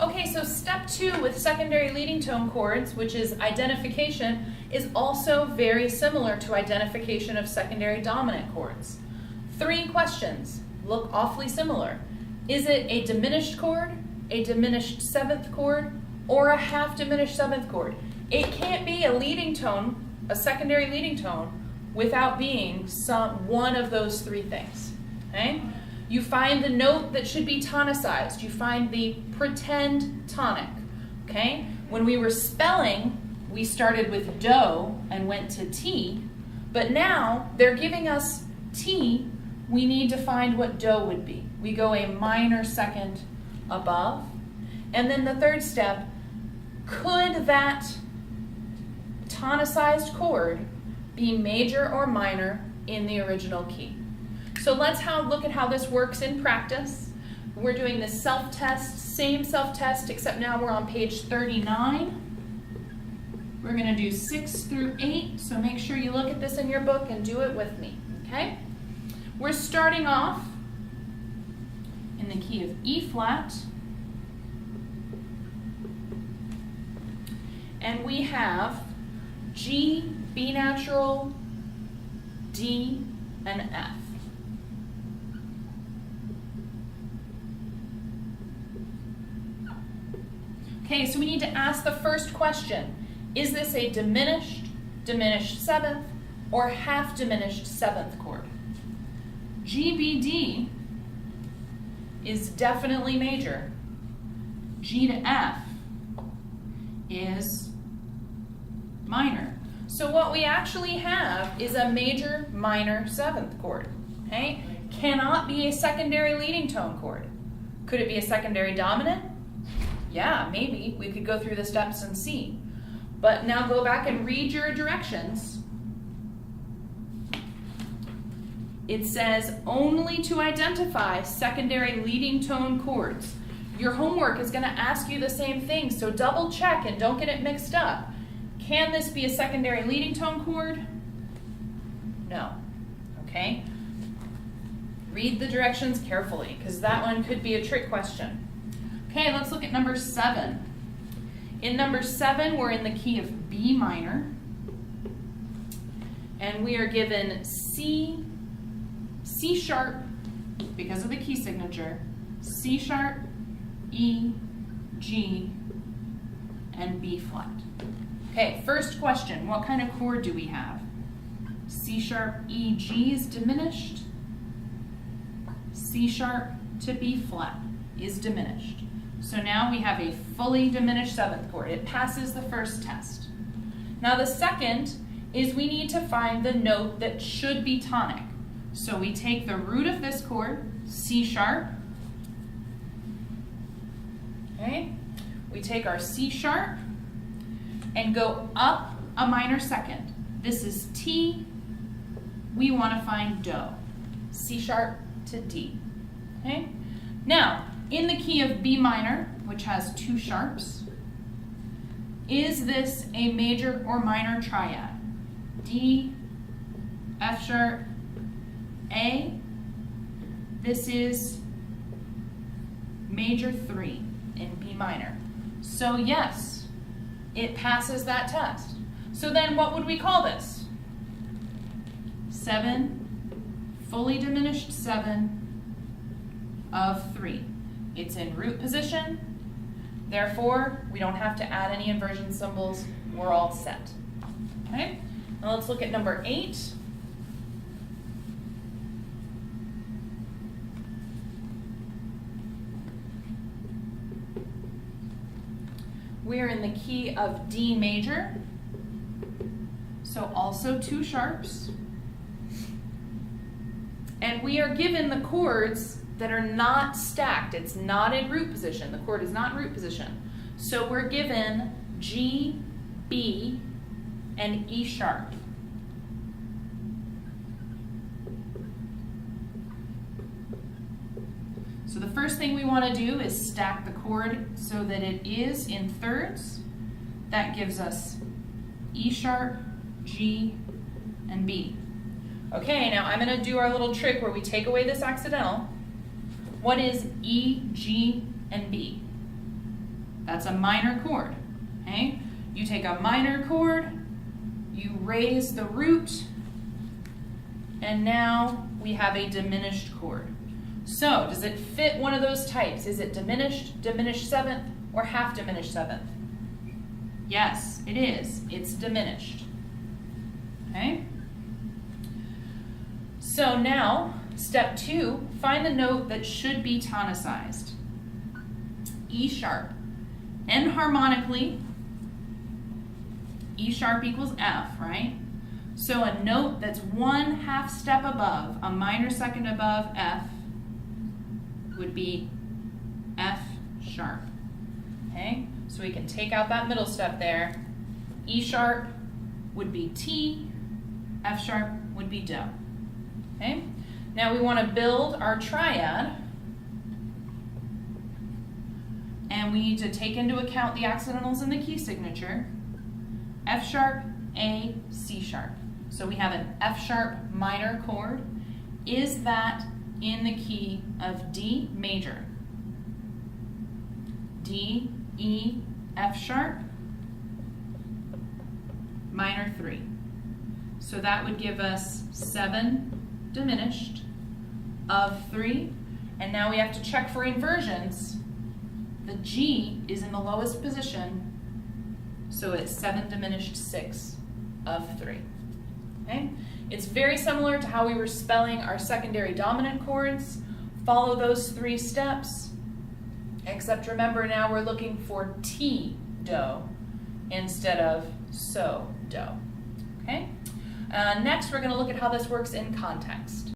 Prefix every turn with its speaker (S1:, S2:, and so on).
S1: Okay, so step 2 with secondary leading tone chords, which is identification, is also very similar to identification of secondary dominant chords. 3 questions look awfully similar. Is it a diminished chord, a diminished 7th chord, or a half diminished 7th chord? It can't be a leading tone, a secondary leading tone, without being one of those 3 things. Okay? You find the note that should be tonicized. You find the pretend tonic. Okay? When we were spelling, we started with do and went to T, but now they're giving us T. We need to find what do would be. We go a minor 2nd above. And then the 3rd step, could that tonicized chord be major or minor in the original key? So let's look at how this works in practice. We're doing this self-test, same self-test, except now we're on page 39. We're going to do 6 through 8, so make sure you look at this in your book and do it with me, okay? We're starting off in the key of E flat, and we have G, B natural, D, and F. Okay, so we need to ask the first question. Is this a diminished 7th, or half diminished 7th chord? G, B, D is definitely major. G to F is minor. So what we actually have is a major minor 7th chord. Okay? Cannot be a secondary leading tone chord. Could it be a secondary dominant? Yeah, maybe. We could go through the steps and see. But now go back and read your directions. It says only to identify secondary leading tone chords. Your homework is going to ask you the same thing, so double check and don't get it mixed up. Can this be a secondary leading tone chord? No. Okay? Read the directions carefully, because that one could be a trick question. Okay, let's look at number 7. In number 7, we're in the key of B minor, and we are given C sharp, because of the key signature, C sharp, E, G, and B flat. Okay, first question, what kind of chord do we have? C sharp, E, G is diminished. C sharp to B flat is diminished. So now we have a fully diminished 7th chord. It passes the first test. Now the second is we need to find the note that should be tonic. So we take the root of this chord, C sharp. Okay? We take our C sharp and go up a minor 2nd. This is T. We want to find do. C sharp to D. Okay? Now, in the key of B minor, which has 2 sharps, is this a major or minor triad? D, F sharp, A. This is major 3 in B minor. So yes, it passes that test. So then what would we call this? 7, fully diminished 7 of 3. It's in root position, therefore we don't have to add any inversion symbols, we're all set. Okay, now let's look at number 8. We're in the key of D major, so also 2 sharps. And we are given the chords that are not stacked. It's not in root position. The chord is not in root position. So we're given G, B, and E sharp. So the first thing we want to do is stack the chord so that it is in thirds. That gives us E sharp, G, and B. Okay, now I'm going to do our little trick where we take away this accidental. What is E, G, and B? That's a minor chord. Okay? You take a minor chord, you raise the root, and now we have a diminished chord. So, does it fit one of those types? Is it diminished, diminished seventh, or half diminished seventh? Yes, it is. It's diminished. Okay? So now, step 2, find the note that should be tonicized. E sharp. Enharmonically, E sharp equals F, right? So a note that's 1/2 step above, a minor second above F, would be F sharp. Okay? So we can take out that middle step there. E sharp would be T, F sharp would be Do. Okay? Now we want to build our triad, and we need to take into account the accidentals in the key signature. F sharp, A, C sharp. So we have an F sharp minor chord. Is that in the key of D major? D, E, F sharp, minor 3. So that would give us 7 diminished of 3. And now we have to check for inversions. The G is in the lowest position, so it's 7 diminished 6 of 3. Okay? It's very similar to how we were spelling our secondary dominant chords. Follow those 3 steps, except remember now we're looking for T, Do, instead of So, Do. Okay? Next, we're going to look at how this works in context.